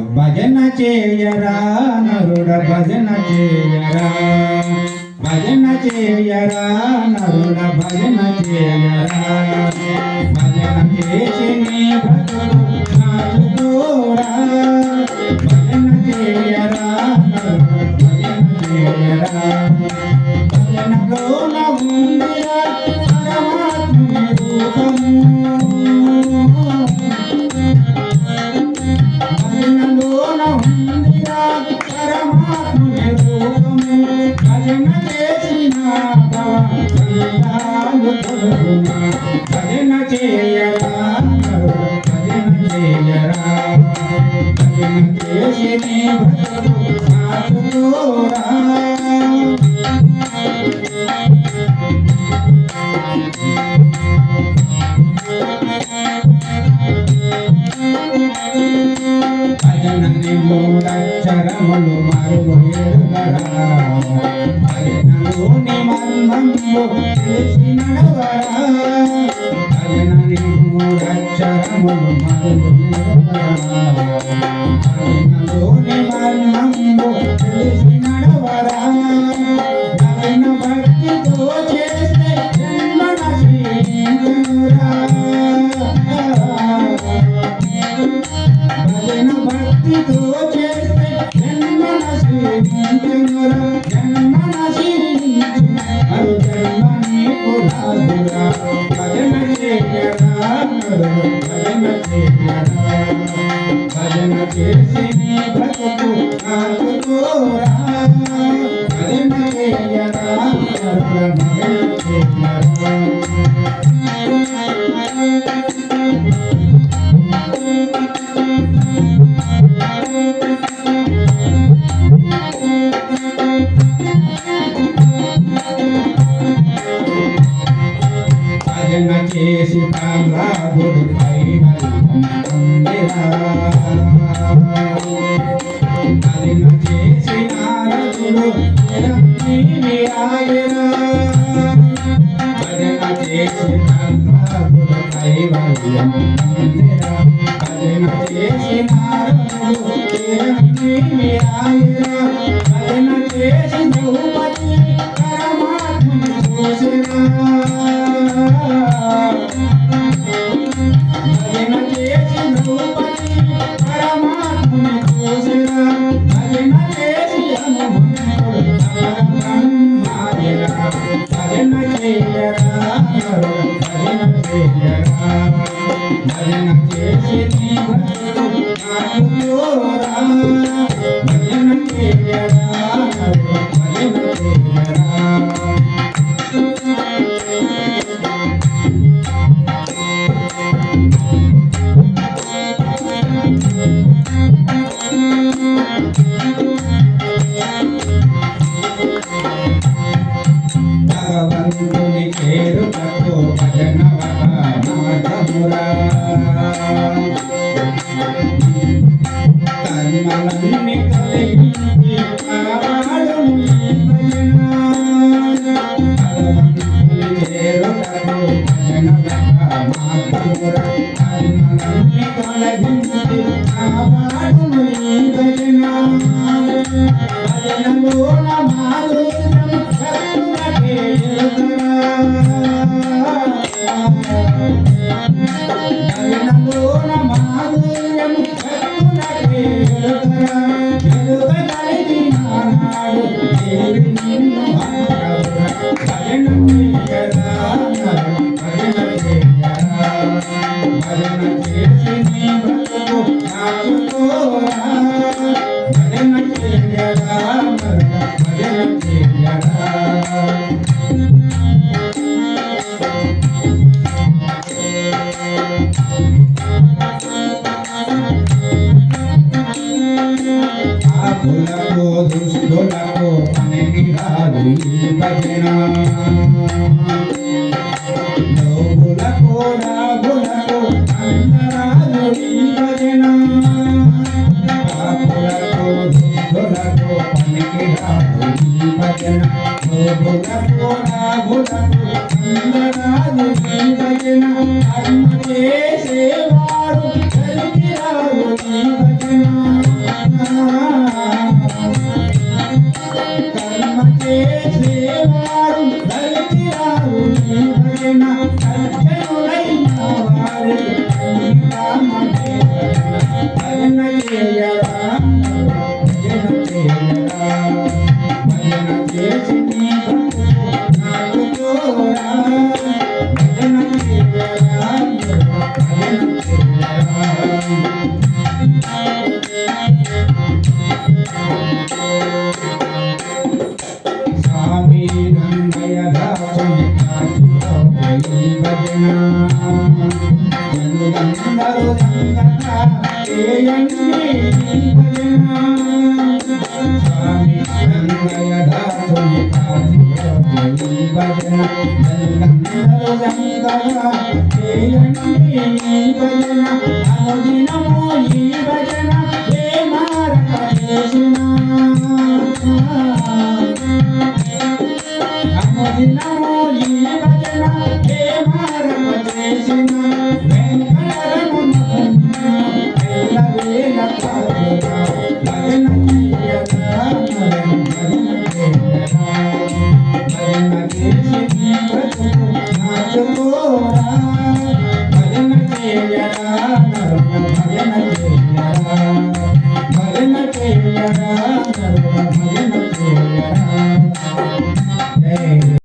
భజన చేయరా నరుడ భజన చేయరా భజన చేయరా నరుడ భజన చేయరా భజన చేసి నీ భక్తుడు నాచుకోరా భజన చేయరా నరుడ భజన చేయరా భజనలోన ఉందిరా పరమాత్మ రూపము భజన చేయరా భజన చేయరా భజన చేసి నీ భక్తుడు నాచుకోరా భజనని మూడక్షరములు మరుగెరుగరా భజనలోని మర్మము తెలిసి నడవరా భజనని మూడక్షరములు మరుగెరుగరా భజనలోని మర్మము తెలిసి నడవరా నవీన భక్తితో చేస్తే జన్మ నశించురా భజన భక్తితో చేస్తే జన్మ నశించురా జన్మ నశించురా మరు జన్మ నీకు రాదురా భజన చేయరా భజన చేయరా భజన చేసి నీ బ్రతుకు నాటుకోరా భజన చేయరా భజన చేయరా భజన చేసి ప్రహ్లాదుడు భజన చేసి నారదుడు భజన చేసి ప్రహ్లాదుడు కైవల్యం భజన చేసి నారదుడు భజన చేసి ద్రౌపది పరమాత్మను చూసినా భజన చేసి ద్రౌపది పరమాత్మను చూసినా భజన చేసి హనుమంతుడు బ్రహ్మాయరా భజన చేయరా భజన చేయరా భజన చేసి నీ భక్తుడు నాటుకోరా భజన చేయరా భజన చేయరా భగవంతుని చేరుటకు భజన మార్గమురా కర్మలన్నీ కలిగి కాపాడును ఈ భజన భగవంతుని చేరుటకు భజన మార్గమురా కర్మలన్నీ కలిగి కాపాడును ఈ భజన భజనలోన మాధుర్యం భక్తులకే ఎరుగరా భజనలోన మాధుర్యం భక్తులకే ఎరుగరా ఎరుగగలిగిన నాడు దేవి నిన్ను అంటవురా భజన చేయరా భజన చేయరా భజన చేసి నీ బ్రతుకు నాటుకోరా భజన చేయరా భజన చేయరా పాపులకు దుష్టులకు పనికిరాదు ఈ భజన లోకులకు రాగులకు అందరాదు ఈ భజన పాపులకు దుష్టులకు పనికిరాదు ఈ భజన లోకులకు రాగులకు అందరాదు ఈ భజన కర్మ చేసేవా రామ భజన చేయరా భజన చేయరా భజన చేసి నీ భక్తులు నాకు తోరా భజన చేయరా భజన చేయరా స్వామి రంగయ్య దాసుని కాశీలో భజన జనులందరూ రంగగా చేయండి భజన స్వామి రంగయ్య దాసుని కాశీలో భజన జనులందరూ రంగగా చేయండి భజన అనుదినము ఈ భజన ఏ మారక చేసిన అనుదినము ఈ భజన ఏ మారక చేసిన